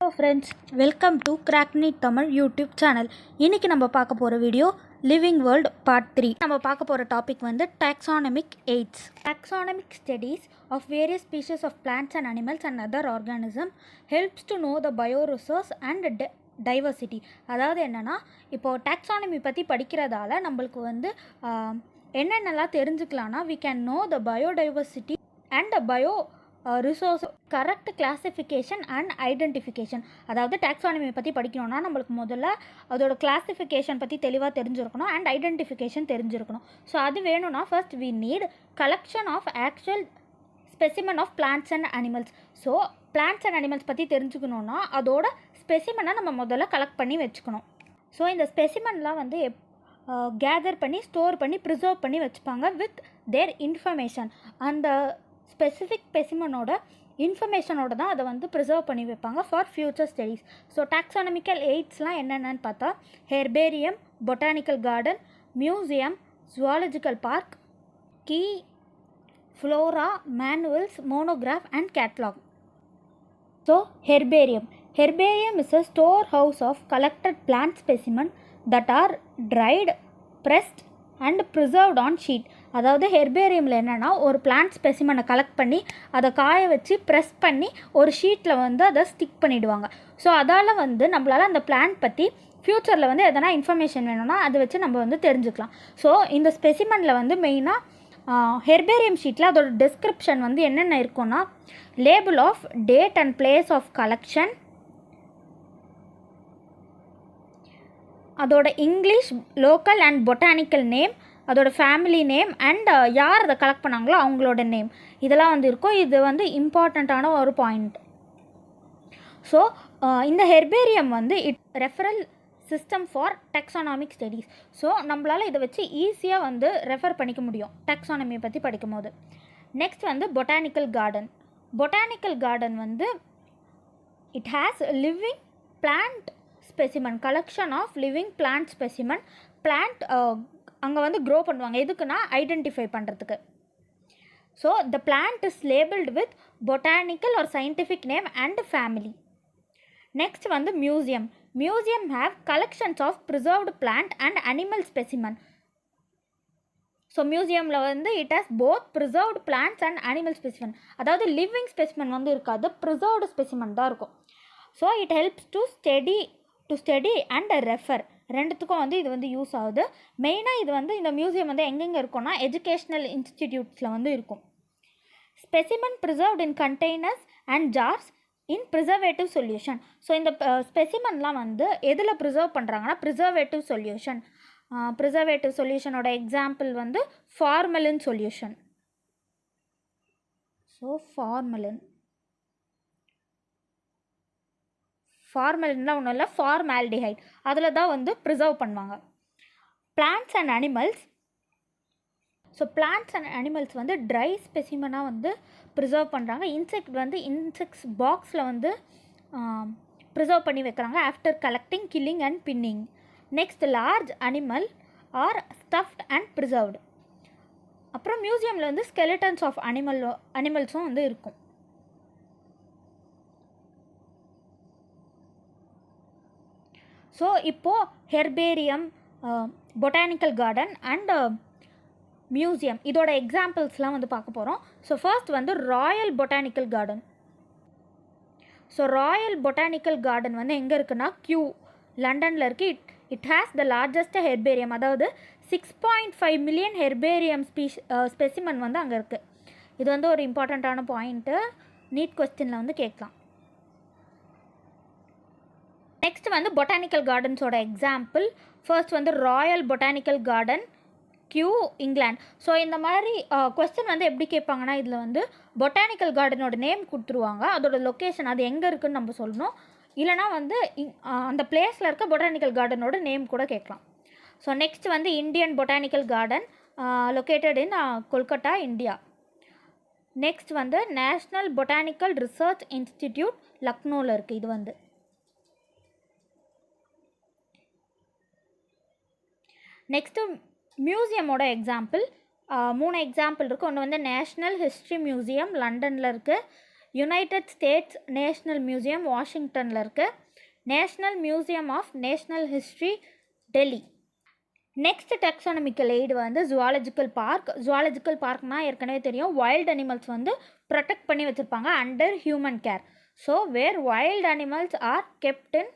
Hello friends, welcome to Crackneat Tamil YouTube channel. இன்னைக்கு நம்ம பார்க்க போற வீடியோ Living World Part 3. நம்ம பார்க்க போற டாபிக் வந்து Taxonomic Aids. Taxonomic studies of various species of plants and animals and other organisms helps to know the bioresource and diversity. அதாவது என்னன்னா இப்போ டாக்ஸானமி பற்றி படிக்கிறதால நம்மளுக்கு வந்து என்னென்னலாம் தெரிஞ்சுக்கலாம்னா we can know the biodiversity and the resource correct classification and identification. அதாவது taxonomy பற்றி படிக்கணும்னா நம்மளுக்கு முதல்ல அதோட கிளாசிஃபிகேஷன் பற்றி தெளிவாக தெரிஞ்சிருக்கணும் அண்ட் ஐடென்டிஃபிகேஷன் தெரிஞ்சிருக்கணும். ஸோ அது வேணும்னா first we need collection of actual specimen of plants and animals. So plants and animals பற்றி தெரிஞ்சுக்கணுன்னா அதோட ஸ்பெசிமனை நம்ம முதல்ல கலெக்ட் பண்ணி வச்சுக்கணும். ஸோ இந்த ஸ்பெசிமன்லாம் வந்து கேதர் பண்ணி ஸ்டோர் பண்ணி ப்ரிசர்வ் பண்ணி வச்சுப்பாங்க வித் தேர் இன்ஃபர்மேஷன். அந்த ஸ்பெசிஃபிக் ஸ்பெசிமனோட இன்ஃபர்மேஷனோட தான் அதை வந்து ப்ரிசர்வ் பண்ணி வைப்பாங்க for future studies. So taxonomical எய்ட்ஸ்லாம் என்னென்னு பார்த்தா herbarium, botanical garden, museum, zoological park, key, flora, manuals, monograph and catalogue. So Herbarium is a storehouse of collected plant specimens that are dried, pressed and preserved on sheet. அதாவது ஹெர்பேரியமில் என்னென்னா ஒரு plant ஸ்பெசிமனை collect பண்ணி அதை காய வச்சு press பண்ணி ஒரு ஷீட்டில் வந்து அதை ஸ்டிக் பண்ணிவிடுவாங்க. ஸோ அதால் வந்து நம்மளால் அந்த பிளான்ட் பற்றி ஃப்யூச்சரில் வந்து எதனா இன்ஃபர்மேஷன் வேணும்னா அதை வச்சு நம்ம வந்து தெரிஞ்சுக்கலாம். ஸோ இந்த ஸ்பெசிமனில் வந்து மெயினாக ஹெர்பேரியம் ஷீட்டில் அதோட டிஸ்கிரிப்ஷன் வந்து என்னென்ன இருக்குன்னா label of date and place of collection, அதோட English, local and botanical name, அதோட ஃபேமிலி நேம் அண்ட் யார் அதை கலெக்ட் பண்ணாங்களோ அவங்களோட நேம், இதெல்லாம் வந்து இருக்கும். இது வந்து இம்பார்ட்டண்ட்டான ஒரு பாயிண்ட். ஸோ இந்த ஹெர்பேரியம் வந்து referral system for taxonomic studies. So நம்மளால் இதை வச்சு ஈஸியாக வந்து ரெஃபர் பண்ணிக்க முடியும் டாக்ஸானமியை பற்றி படிக்கும் போது. நெக்ஸ்ட் வந்து பொட்டானிக்கல் கார்டன் வந்து it has living plant specimen, collection of living plant specimen. Plant அங்கே வந்து க்ரோ பண்ணுவாங்க, எதுக்குன்னா ஐடென்டிஃபை பண்ணுறதுக்கு. So the plant is labelled with botanical or scientific name and family. Next வந்து museum have collections of preserved plant and animal specimen. So மியூசியமில் வந்து it has both preserved plants and animal specimen. அதாவது living specimen வந்து இருக்காது, preserved specimen தான் இருக்கும். So it helps to study and refer, ரெண்டுத்துக்கும் வந்து இது வந்து யூஸ் ஆகுது. மெயினாக இது வந்து இந்த மியூசியம் வந்து எங்கெங்கே இருக்கும்னா எஜுகேஷ்னல் இன்ஸ்டிடியூட்ஸில் வந்து இருக்கும். Specimen preserved in containers and jars in preservative solution. So இந்த ஸ்பெசிமன்லாம் வந்து எதில் ப்ரிசர்வ் பண்ணுறாங்கன்னா ப்ரிசர்வேட்டிவ் சொல்யூஷனோட எக்ஸாம்பிள் வந்து ஃபார்மலின் சொல்யூஷன். ஸோ ஃபார்மலின்லாம் ஒன்றும் இல்லை, ஃபார்மால்டிஹைட், அதில் தான் வந்து ப்ரிசர்வ் பண்ணுவாங்க. பிளான்ட்ஸ் அண்ட் அனிமல்ஸ் வந்து ட்ரை ஸ்பெசிமனாக வந்து ப்ரிசர்வ் பண்ணுறாங்க. இன்செக்ட்ஸ் பாக்ஸில் வந்து ப்ரிசர்வ் பண்ணி வைக்கிறாங்க after collecting, killing and pinning. Next large animal R stuffed and preserved. அப்புறம் மியூசியமில் வந்து ஸ்கெலிட்டன்ஸ் ஆஃப் அனிமல்ஸும் வந்து இருக்கும். ஸோ இப்போது herbarium, botanical garden and museum இதோட எக்ஸாம்பிள்ஸ்லாம் வந்து பார்க்க போகிறோம். ஸோ ஃபர்ஸ்ட் வந்து ராயல் பொட்டானிக்கல் கார்டன் வந்து எங்கே இருக்குன்னா லண்டனில் இருக்குது. It has the largest herbarium, அதாவது 6.5 மில்லியன் ஹெர்பேரியம் ஸ்பெசிமன் வந்து அங்கே இருக்குது. இது வந்து ஒரு இம்பார்ட்டண்ட்டான பாயிண்ட்டு, நீட் கொஸ்டினில் வந்து கேட்கலாம். நெக்ஸ்ட் வந்து பொட்டானிக்கல் கார்டன்ஸோட எக்ஸாம்பிள். ஃபர்ஸ்ட் வந்து Royal botanical garden, England. So இந்த மாதிரி கொஸ்டின் வந்து எப்படி கேட்பாங்கன்னா இதில் வந்து பொட்டானிக்கல் கார்டனோட நேம் கொடுத்துருவாங்க, அதோட லொக்கேஷன் அது எங்கே இருக்குதுன்னு நம்ம சொல்லணும். இல்லைனா வந்து அந்த பிளேஸில் இருக்க பொட்டானிக்கல் கார்டனோட நேம் கூட கேட்கலாம். ஸோ நெக்ஸ்ட் வந்து Indian botanical garden located in Kolkata, India. Next வந்து நேஷ்னல் பொட்டானிக்கல் ரிசர்ச் இன்ஸ்டிடியூட் லக்னோவில் இருக்குது. இது வந்து நெக்ஸ்ட்டு மியூசியமோட எக்ஸாம்பிள் 3 எக்ஸாம்பிள் இருக்குது. ஒன்று வந்து நேஷ்னல் ஹிஸ்ட்ரி மியூசியம் லண்டனில் இருக்குது, யுனைடெட் ஸ்டேட்ஸ் நேஷ்னல் மியூசியம் வாஷிங்டனில் இருக்குது. National museum of national history Delhi. Next taxonomical aid வந்து ஜுவாலஜிக்கல் பார்க். ஜுவாலஜிக்கல் பார்க்னால் ஏற்கனவே தெரியும், வைல்ட் அனிமல்ஸ் வந்து ப்ரொடெக்ட் பண்ணி வச்சுருப்பாங்க under human care. So where wild animals are kept in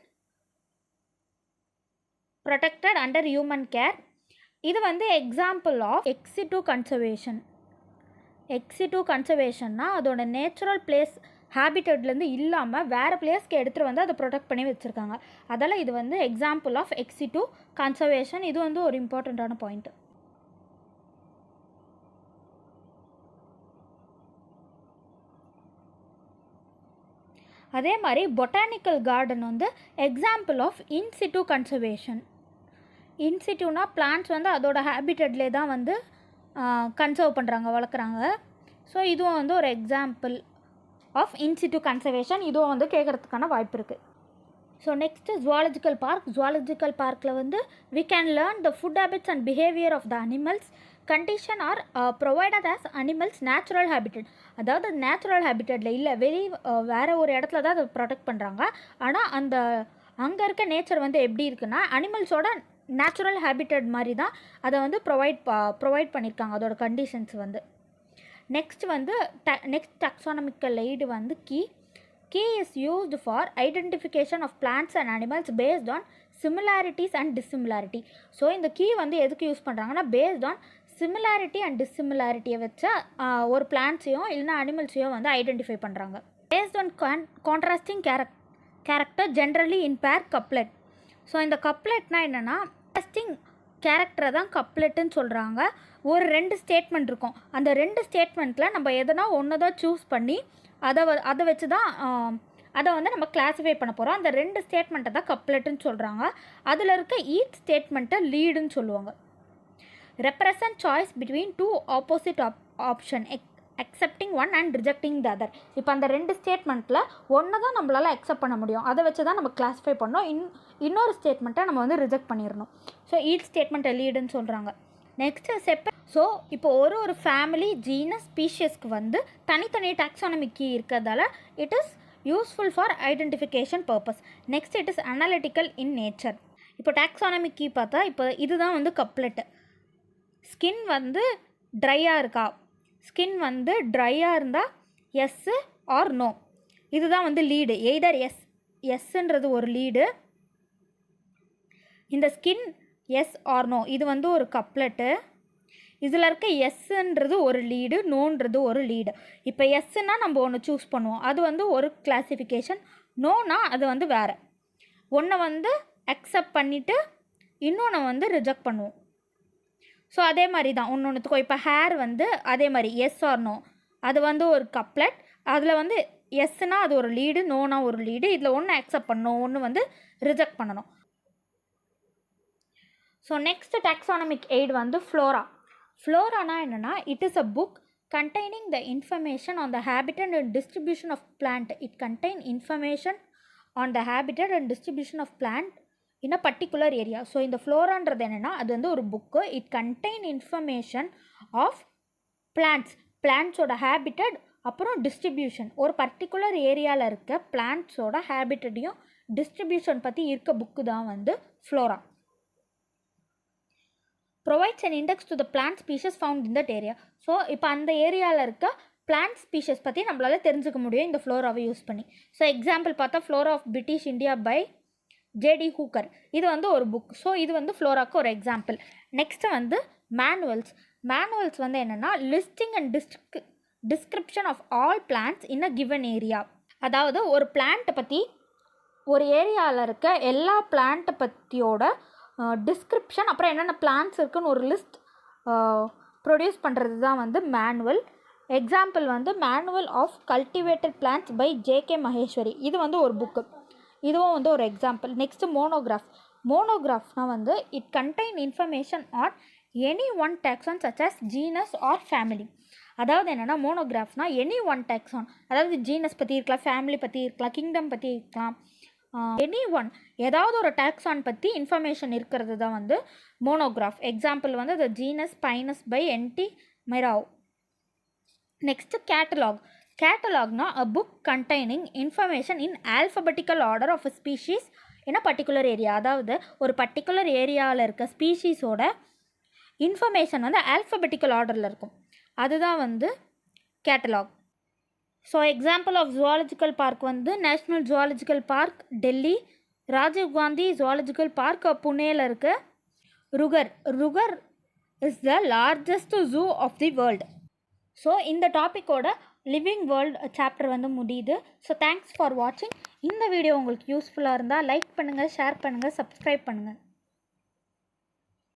protected under human care. இது வந்து example of ex situ conservation. Ex situ கன்சர்வேஷன்னா அதோட நேச்சுரல் பிளேஸ் ஹேபிட்டட்லேருந்து இல்லாமல் வேறு பிளேஸ்க்கு எடுத்துகிட்டு வந்து அதை ப்ரொடெக்ட் பண்ணி வச்சுருக்காங்க. அதால் இது வந்து எக்ஸாம்பிள் ஆஃப் எக்ஸிடிவ் கன்சர்வேஷன். இது வந்து ஒரு இம்பார்ட்டண்ட்டான பாயிண்ட். அதே மாதிரி பொட்டானிக்கல் கார்டன் வந்து எக்ஸாம்பிள் ஆஃப் இன்சிட்டு கன்சர்வேஷன். இன்சிட்டுனா பிளான்ட்ஸ் வந்து அதோட ஹேபிட்டட்லே தான் வந்து கன்சர்வ் பண்ணுறாங்க, வளர்க்குறாங்க. ஸோ இதுவும் வந்து ஒரு எக்ஸாம்பிள் ஆஃப் இன்சிட்டு கன்சர்வேஷன். இதுவும் வந்து கேட்குறதுக்கான வாய்ப்பு இருக்குது. So next zoological park. Zoological பார்க்கில் வந்து we can learn the food habits and behaviour of the animals condition are provided as animals natural habitat. அதாவது நேச்சுரல் ஹேபிட்டட்டில் இல்லை, வேறு ஒரு இடத்துல தான் அதை ப்ரொடெக்ட் பண்ணுறாங்க. ஆனால் அந்த அங்கே இருக்க நேச்சர் வந்து எப்படி இருக்குன்னா அனிமல்ஸோட நேச்சுரல் ஹேபிட்டட் மாதிரி தான் அதை வந்து ப்ரொவைட் பண்ணியிருக்காங்க, அதோட கண்டிஷன்ஸ் வந்து. நெக்ஸ்ட் வந்து நெக்ஸ்ட் டாக்ஸானமிக்கல் எய்டு வந்து key. Key is used for identification of plants and animals based on similarities and dissimilarity. So இந்த கீ வந்து எதுக்கு யூஸ் பண்ணுறாங்கன்னா பேஸ்ட் ஆன் சிமிலாரிட்டி அண்ட் டிஸ்சிமிலாரிட்டியை வச்சு ஒரு பிளான்ட்ஸையும் இல்லைனா அனிமல்ஸையும் வந்து ஐடென்டிஃபை பண்ணுறாங்க. Based on contrasting character generally in pair couplet. So இந்த கப்லெட்னா என்னென்னா கான்ட்ராஸ்டிங் கேரக்டரை தான் கப்லெட்டுன்னு சொல்கிறாங்க. ஒரு 2 ஸ்டேட்மெண்ட் இருக்கும். அந்த 2 ஸ்டேட்மெண்ட்டில் நம்ம எதனா ஒன்று தான் சூஸ் பண்ணி அதை வச்சு தான் அதை வந்து நம்ம கிளாஸிஃபை பண்ண போகிறோம். அந்த 2 ஸ்டேட்மெண்ட்டை தான் கப்லெட்டுன்னு சொல்கிறாங்க. அதில் இருக்க ஈச் ஸ்டேட்மெண்ட்டை லீடுன்னு சொல்லுவாங்க. Represent choice between 2 opposite option accepting one and rejecting the other. இப்போ அந்த 2 ஸ்டேட்மெண்ட்டில் ஒன்று தான் நம்மளால் அக்செப்ட் பண்ண முடியும், அதை வச்சு தான் நம்ம கிளாஸிஃபை பண்ணோம். இன்னொரு ஸ்டேட்மெண்ட்டை நம்ம வந்து ரிஜெக்ட் பண்ணிடணும். ஸோ ஈச் ஸ்டேட்மெண்ட்டை லீடுன்னு சொல்கிறாங்க. நெக்ஸ்ட்டு ஸோ இப்போ ஒரு ஃபேமிலி ஜீனஸ் ஸ்பீஷியஸ்க்கு வந்து தனித்தனி டாக்ஸானமிக் கீ இருக்கிறதால it is useful for identification purpose. Next it is analytical in nature. இப்போ டாக்ஸானமிக் கீ பார்த்தா இப்போ இதுதான் வந்து கப்லெட்டு. ஸ்கின் வந்து ட்ரையாக இருக்கா, ஸ்கின் வந்து ட்ரையாக இருந்தால் எஸ்ஸு ஆர் நோ, இதுதான் வந்து லீடு. எய்தர் எஸ்ன்றது ஒரு லீடு, இந்த ஸ்கின் எஸ் ஆர் நோ இது வந்து ஒரு கப்லெட்டு. இதில் இருக்க எஸ்ன்றது ஒரு லீடு, நோன்றது ஒரு லீடு. இப்போ எஸ்ஸுன்னா நம்ம ஒன்று சூஸ் பண்ணுவோம், அது வந்து ஒரு கிளாஸிஃபிகேஷன். நோனா அது வந்து வேறு. ஒன்றை வந்து அக்செப்ட் பண்ணிவிட்டு இன்னொன்று வந்து ரிஜெக்ட் பண்ணுவோம். ஸோ அதே மாதிரி தான் ஒன்றுத்துக்கும். இப்போ ஹேர் வந்து அதே மாதிரி எஸ் ஆர் நோ அது வந்து ஒரு கப்லெட். அதில் வந்து எஸ்னா அது ஒரு லீடு, நோனா ஒரு லீடு. இதில் ஒன்று அக்செப்ட் பண்ணணும், ஒன்று வந்து ரிஜெக்ட் பண்ணணும். ஸோ நெக்ஸ்ட் டாக்ஸானமிக் எய்டு வந்து ஃப்ளோரா. ஃப்ளோரானா என்னென்னா it is a book containing the information on the habitat and distribution of plant. It contain information on the habitat and distribution of plant in a particular area. So இந்த ஃப்ளோரான்றது என்னென்னா அது வந்து ஒரு book. It contain information of பிளான்ட்ஸோட habitat அப்புறம் distribution. ஒரு particular ஏரியாவில் இருக்க பிளான்ட்ஸோட ஹேபிட்டடையும் டிஸ்ட்ரிபியூஷன் பற்றி இருக்க புக்கு தான் வந்து Flora. provides an index to the plant species found in that area. So இப்போ அந்த ஏரியாவில் இருக்க பிளான்ட் ஸ்பீஷஸ் பற்றி நம்மளால் தெரிஞ்சுக்க முடியும் இந்த ஃப்ளோராவை யூஸ் பண்ணி. ஸோ எக்ஸாம்பிள் பார்த்தா flora of British India by JD Hooker, இது வந்து ஒரு புக். ஸோ இது வந்து ஃப்ளோராக்கு ஒரு எக்ஸாம்பிள். நெக்ஸ்ட்டு வந்து மேனுவல்ஸ் வந்து என்னென்னா listing and description of all plants in a given area. அதாவது ஒரு பிளான்ட்டை பற்றி ஒரு ஏரியாவில் இருக்க எல்லா பிளான்ட்டை பற்றியோட டிஸ்கிரிப்ஷன் அப்புறம் என்னென்ன பிளான்ஸ் இருக்குன்னு ஒரு லிஸ்ட் ப்ரொடியூஸ் பண்ணுறது தான் வந்து மேனுவல். எக்ஸாம்பிள் வந்து manual of cultivated plants by JK Maheshwari, இது வந்து ஒரு புக்கு. இதுவும் வந்து ஒரு எக்ஸாம்பிள். நெக்ஸ்ட்டு மோனோகிராஃப்னால் வந்து it contain information on any one taxon such as genus or family. அதாவது என்னென்னா மோனோகிராஃப்னால் எனி ஒன் டாக்ஸான், அதாவது ஜீனஸ் பற்றி இருக்கலாம், ஃபேமிலி பற்றி இருக்கலாம், கிங்டம் பற்றி இருக்கலாம், எனி ஒன் ஏதாவது ஒரு டாக்ஸான் பற்றி இன்ஃபர்மேஷன் இருக்கிறது தான் வந்து மோனோகிராஃப். எக்ஸாம்பிள் வந்து the genus Pinus by N T Mirov. Next catalogue. கேட்டலாக்னா a book containing information in alphabetical order of a species in a particular area. அதாவது ஒரு பர்டிகுலர் ஏரியாவில் இருக்க ஸ்பீஷீஸோட இன்ஃபர்மேஷன் வந்து ஆல்ஃபபெட்டிக்கல் ஆர்டரில் இருக்கும், அதுதான் வந்து catalogue. So example of zoological park வந்து national zoological park Delhi, Rajiv Gandhi zoological park புனேயில் இருக்குது. Kruger is the largest zoo of the world. So இந்த டாப்பிக்கோட லிவிங் வேர்ல்டு சாப்டர் வந்து முடியுது. ஸோ தேங்க்ஸ் ஃபார் வாட்சிங். இந்த வீடியோ உங்களுக்கு யூஸ்ஃபுல்லாக இருந்தால் லைக் பண்ணுங்கள், ஷேர் பண்ணுங்கள், சப்ஸ்கிரைப் பண்ணுங்கள்.